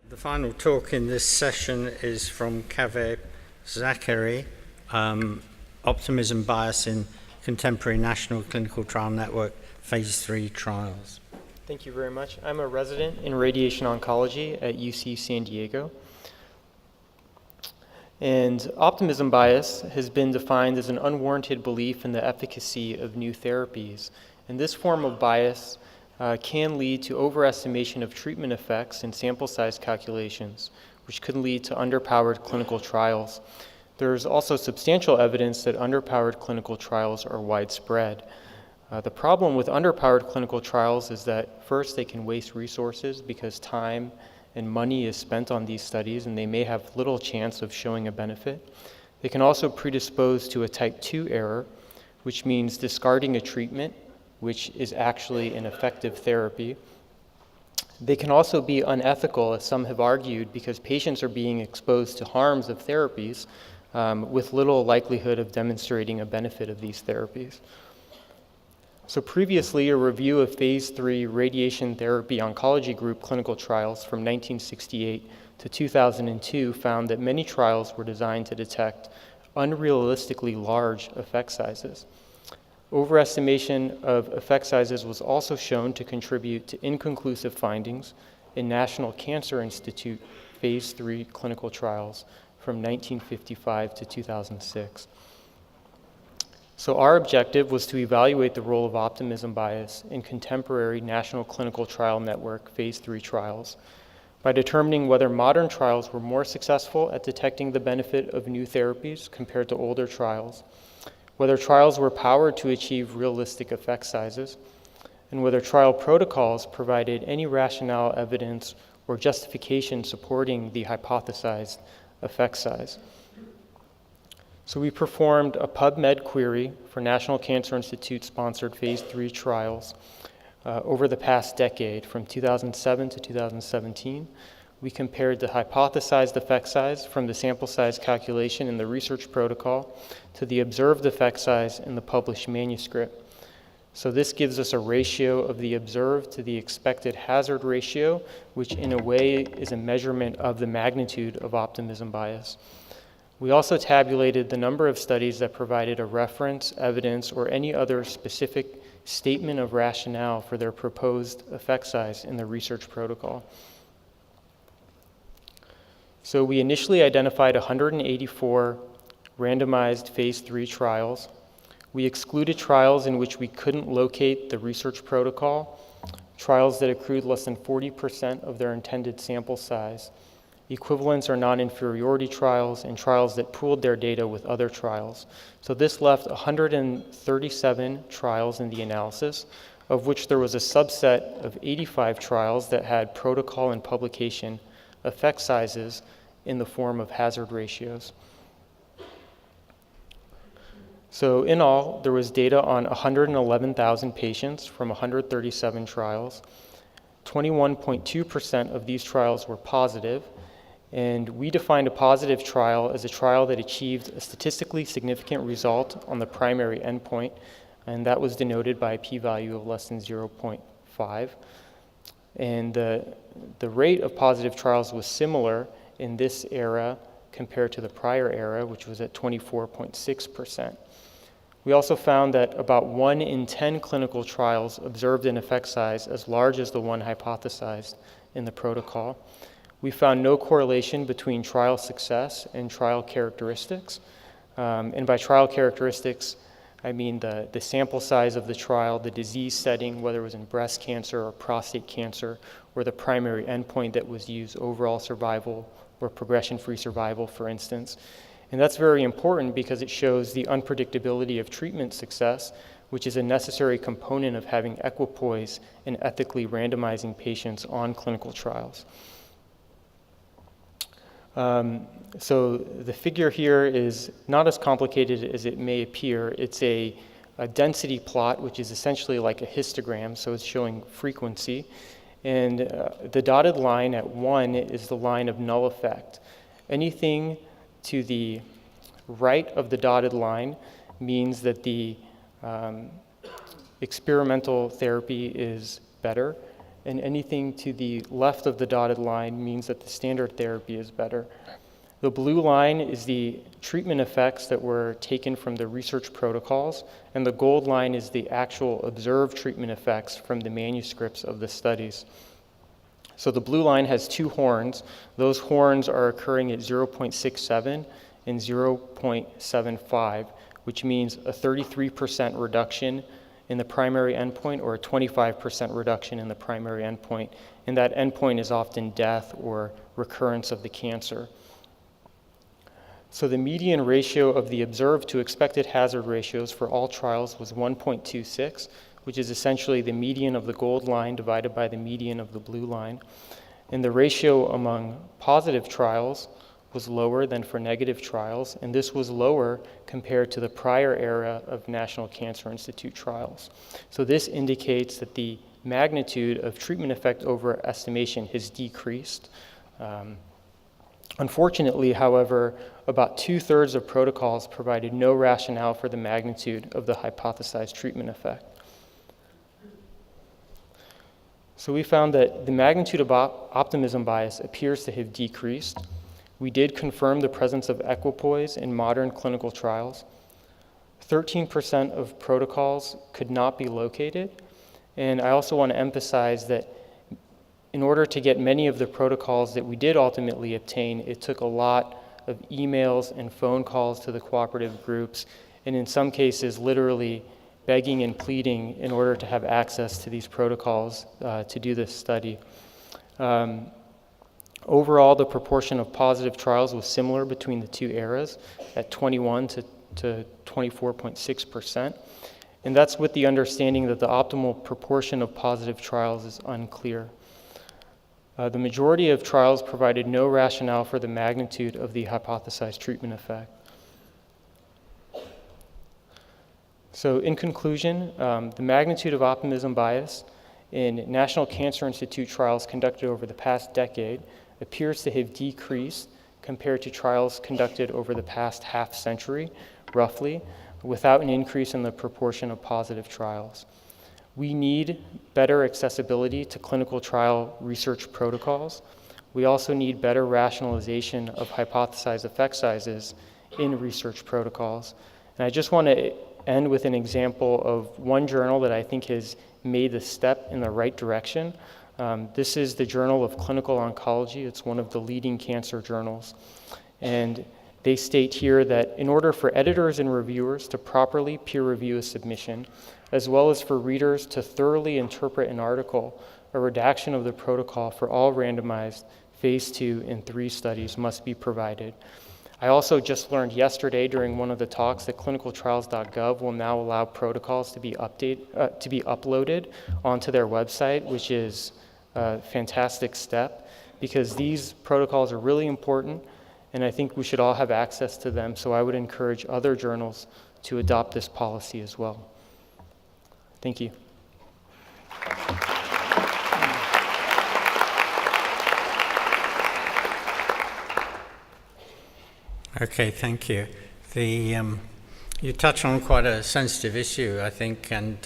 The final talk in this session is from Kaveh Zakeri, Optimism, Bias in Contemporary National Clinical Trial Network, Phase 3 Trials. Thank you very much. I'm a resident in radiation oncology at UC San Diego. And optimism bias has been defined as an unwarranted belief in the efficacy of new therapies. And this form of bias can lead to overestimation of treatment effects in sample size calculations, which could lead to underpowered clinical trials. There's also substantial evidence that underpowered clinical trials are widespread. The problem with underpowered clinical trials is that first, they can waste resources because time and money is spent on these studies and they may have little chance of showing a benefit. They can also predispose to a type 2 error, which means discarding a treatment which is actually an effective therapy. They can also be unethical, as some have argued, because patients are being exposed to harms of therapies with little likelihood of demonstrating a benefit of these therapies. So previously, a review of Phase 3 radiation therapy oncology group clinical trials from 1968 to 2002 found that many trials were designed to detect unrealistically large effect sizes. Overestimation of effect sizes was also shown to contribute to inconclusive findings in National Cancer Institute Phase 3 clinical trials from 1955 to 2006. So our objective was to evaluate the role of optimism bias in contemporary National Clinical Trial Network Phase 3 trials by determining whether modern trials were more successful at detecting the benefit of new therapies compared to older trials, whether trials were powered to achieve realistic effect sizes, and whether trial protocols provided any rationale, evidence, or justification supporting the hypothesized effect size. So we performed a PubMed query for National Cancer Institute-sponsored Phase 3 trials over the past decade, from 2007 to 2017. We compared the hypothesized effect size from the sample size calculation in the research protocol to the observed effect size in the published manuscript. So this gives us a ratio of the observed to the expected hazard ratio, which in a way is a measurement of the magnitude of optimism bias. We also tabulated the number of studies that provided a reference, evidence, or any other specific statement of rationale for their proposed effect size in the research protocol. So we initially identified 184 randomized Phase 3 trials. We excluded trials in which we couldn't locate the research protocol, trials that accrued less than 40% of their intended sample size, equivalence or non-inferiority trials, and trials that pooled their data with other trials. So this left 137 trials in the analysis, of which there was a subset of 85 trials that had protocol and publication effect sizes in the form of hazard ratios. So in all, there was data on 111,000 patients from 137 trials. 21.2% of these trials were positive, and we defined a positive trial as a trial that achieved a statistically significant result on the primary endpoint, and that was denoted by a p-value of less than 0.5. And the rate of positive trials was similar in this era compared to the prior era, which was at 24.6%. We also found that about 1 in 10 clinical trials observed an effect size as large as the one hypothesized in the protocol. We found no correlation between trial success and trial characteristics. And by trial characteristics, I mean the sample size of the trial, the disease setting, whether it was in breast cancer or prostate cancer, or the primary endpoint that was used, overall survival or progression-free survival, for instance. And that's very important because it shows the unpredictability of treatment success, which is a necessary component of having equipoise in ethically randomizing patients on clinical trials. So the figure here is not as complicated as it may appear. It's a density plot, which is essentially like a histogram, so it's showing frequency. And the dotted line at 1 is the line of null effect. Anything to the right of the dotted line means that the experimental therapy is better, and anything to the left of the dotted line means that the standard therapy is better. The blue line is the treatment effects that were taken from the research protocols, and the gold line is the actual observed treatment effects from the manuscripts of the studies. So the blue line has two horns. Those horns are occurring at 0.67 and 0.75, which means a 33% reduction in the primary endpoint or a 25% reduction in the primary endpoint. And that endpoint is often death or recurrence of the cancer. So the median ratio of the observed to expected hazard ratios for all trials was 1.26, which is essentially the median of the gold line divided by the median of the blue line. And the ratio among positive trials was lower than for negative trials, and this was lower compared to the prior era of National Cancer Institute trials. So this indicates that the magnitude of treatment effect overestimation has decreased. Unfortunately, however, about 2/3 of protocols provided no rationale for the magnitude of the hypothesized treatment effect. So we found that the magnitude of optimism bias appears to have decreased. We did confirm the presence of equipoise in modern clinical trials. 13% of protocols could not be located. And I also want to emphasize that in order to get many of the protocols that we did ultimately obtain, it took a lot of emails and phone calls to the cooperative groups, and in some cases, literally begging and pleading in order to have access to these protocols to do this study. Overall, the proportion of positive trials was similar between the two eras at 21 to 24.6%. And that's with the understanding that the optimal proportion of positive trials is unclear. The majority of trials provided no rationale for the magnitude of the hypothesized treatment effect. So in conclusion, the magnitude of optimism bias in National Cancer Institute trials conducted over the past decade appears to have decreased compared to trials conducted over the past half century, roughly, without an increase in the proportion of positive trials. We need better accessibility to clinical trial research protocols. We also need better rationalization of hypothesized effect sizes in research protocols. And I just want to end with an example of one journal that I think has made the step in the right direction. This is the Journal of Clinical Oncology. It's one of the leading cancer journals. And they state here that in order for editors and reviewers to properly peer review a submission, as well as for readers to thoroughly interpret an article, a redaction of the protocol for all randomized phase 2 and 3 studies must be provided. I also just learned yesterday during one of the talks that clinicaltrials.gov will now allow protocols to be uploaded onto their website, which is a fantastic step because these protocols are really important and I think we should all have access to them. So I would encourage other journals to adopt this policy as well. Thank you. Okay, thank you. You touch on quite a sensitive issue, I think, and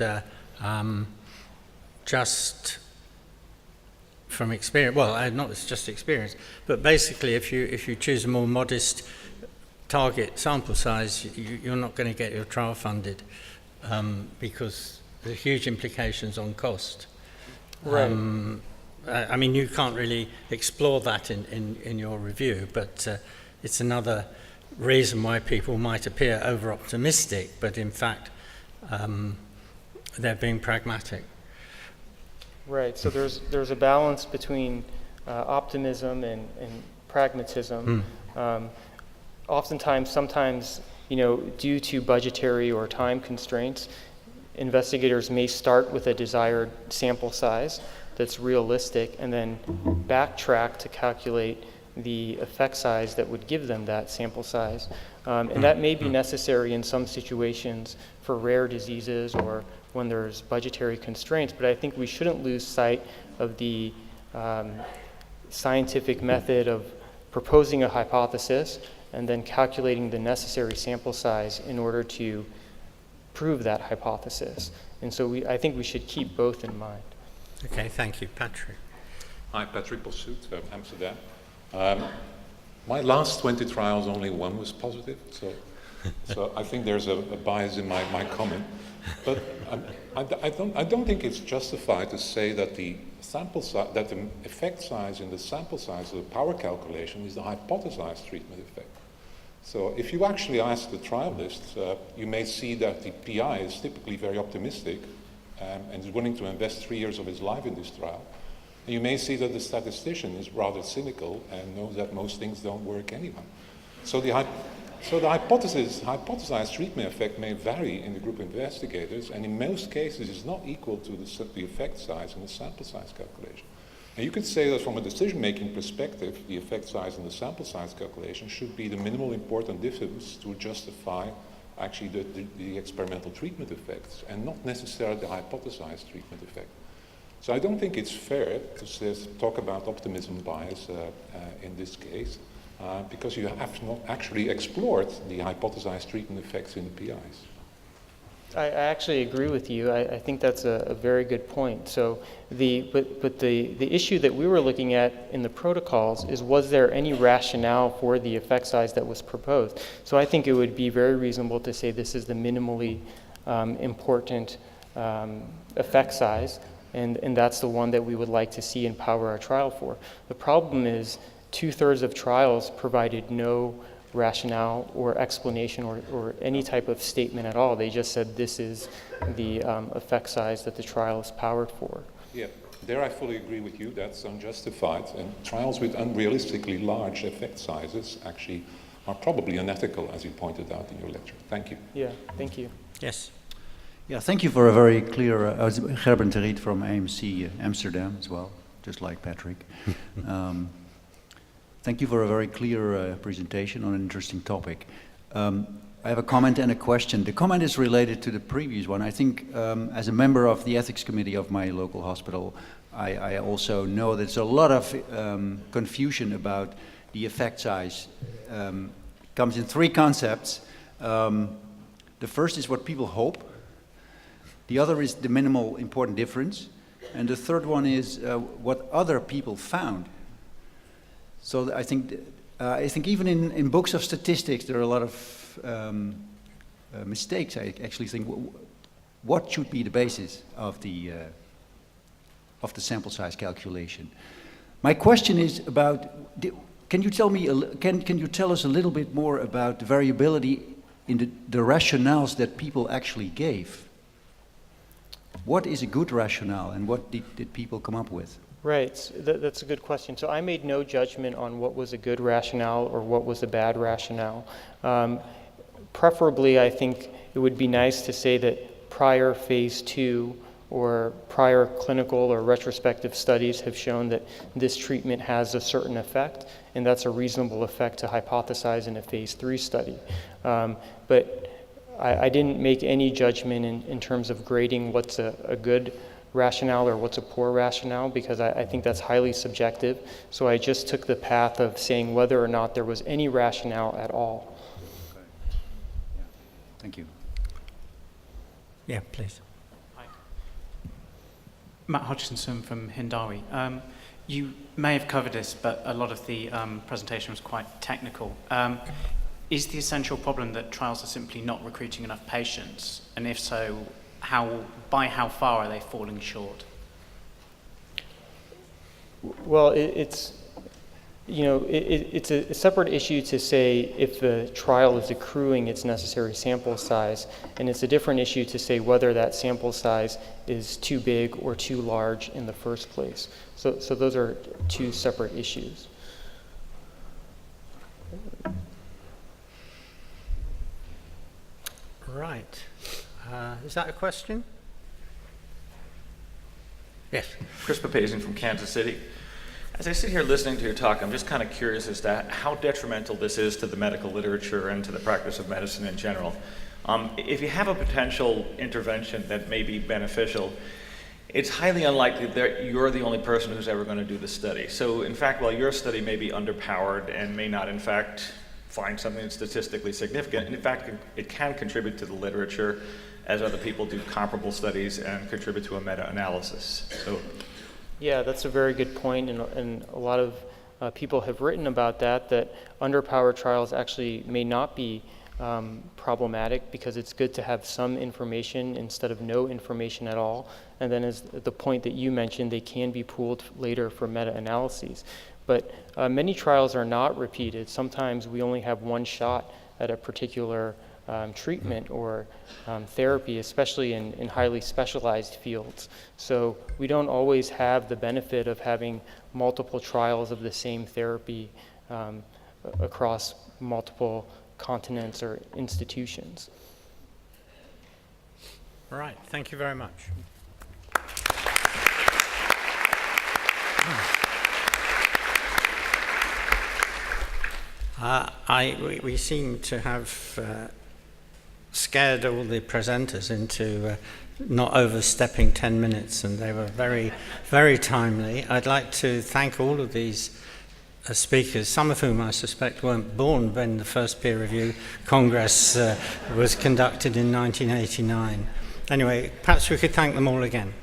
just from experience, well, not just experience, but basically if you choose a more modest target sample size, you're not going to get your trial funded because there are huge implications on cost. Right. I mean, you can't really explore that in your review, but it's another reason why people might appear over-optimistic, but in fact, they're being pragmatic. Right, so there's a balance between optimism and pragmatism. Sometimes, due to budgetary or time constraints, investigators may start with a desired sample size that's realistic and then backtrack to calculate the effect size that would give them that sample size. And that may be necessary in some situations for rare diseases or when there's budgetary constraints, but I think we shouldn't lose sight of the scientific method of proposing a hypothesis and then calculating the necessary sample size in order to prove that hypothesis. And so I think we should keep both in mind. Okay, thank you. Patrick. Hi, Patrick Bossoet, Amsterdam. My last 20 trials, only one was positive, so I think there's a bias in my comment. But I don't think it's justified to say that the sample size, that the effect size in the sample size of the power calculation is the hypothesized treatment effect. So if you actually ask the trialists, you may see that the PI is typically very optimistic and is willing to invest 3 years of his life in this trial. And you may see that the statistician is rather cynical and knows that most things don't work anyway. So the hypothesized treatment effect may vary in the group of investigators, and in most cases is not equal to the effect size and the sample size calculation. And you could say that from a decision-making perspective, the effect size and the sample size calculation should be the minimal important difference to justify actually the experimental treatment effects, and not necessarily the hypothesized treatment effect. So I don't think it's fair to talk about optimism bias in this case, because you have not actually explored the hypothesized treatment effects in the PIs. I actually agree with you. I think that's a very good point. So the issue that we were looking at in the protocols is, was there any rationale for the effect size that was proposed? So I think it would be very reasonable to say this is the minimally important effect size, and that's the one that we would like to see and power our trial for. The problem is 2/3 of trials provided no rationale or explanation or any type of statement at all. They just said this is the effect size that the trial is powered for. Yeah, there I fully agree with you. That's unjustified. And trials with unrealistically large effect sizes actually are probably unethical, as you pointed out in your lecture. Thank you. Yeah, thank you. Yes. Yeah, thank you for a very clear, Gerben Teriet from AMC Amsterdam as well, just like Patrick. Thank you for a very clear presentation on an interesting topic. I have a comment and a question. The comment is related to the previous one. I think as a member of the ethics committee of my local hospital, I also know there's a lot of confusion about the effect size. Comes in 3 concepts. The first is what people hope. The other is the minimal important difference. And the third one is what other people found. So I think even in books of statistics there are a lot of mistakes. I actually think what should be the basis of the sample size calculation. My question is about, can you tell us a little bit more about the variability in the rationales that people actually gave? What is a good rationale, and what did people come up with? Right, that's a good question. So I made no judgment on what was a good rationale or what was a bad rationale. Preferably, I think it would be nice to say that prior phase 2 or prior clinical or retrospective studies have shown that this treatment has a certain effect, and that's a reasonable effect to hypothesize in a phase 3 study. But I didn't make any judgment in terms of grading what's a good rationale or what's a poor rationale, because I think that's highly subjective. So I just took the path of saying whether or not there was any rationale at all. Okay. Yeah. Thank you. Yeah, please. Hi. Matt Hodgkinson from Hindawi. You may have covered this, but a lot of the presentation was quite technical. Is the essential problem that trials are simply not recruiting enough patients? And if so, by how far are they falling short? Well, it's a separate issue to say if the trial is accruing its necessary sample size, and it's a different issue to say whether that sample size is too big or too large in the first place. So those are 2 separate issues. Right. Is that a question? Yes. Chris Papazian from Kansas City. As I sit here listening to your talk, I'm just kind of curious as to how detrimental this is to the medical literature and to the practice of medicine in general. If you have a potential intervention that may be beneficial, it's highly unlikely that you're the only person who's ever going to do the study. So in fact, while your study may be underpowered and may not in fact find something that's statistically significant, and in fact it can contribute to the literature as other people do comparable studies and contribute to a meta-analysis. So Yeah, that's a very good point, and a lot of people have written about that underpowered trials actually may not be problematic because it's good to have some information instead of no information at all. And then as the point that you mentioned, they can be pooled later for meta-analyses. But many trials are not repeated. Sometimes we only have one shot at a particular treatment or therapy, especially in highly specialized fields. So we don't always have the benefit of having multiple trials of the same therapy across multiple continents or institutions. All right, thank you very much. We seem to have scared all the presenters into not overstepping 10 minutes, and they were very, very timely. I'd like to thank all of these speakers, some of whom I suspect weren't born when the first peer review congress was conducted in 1989. Anyway, perhaps we could thank them all again.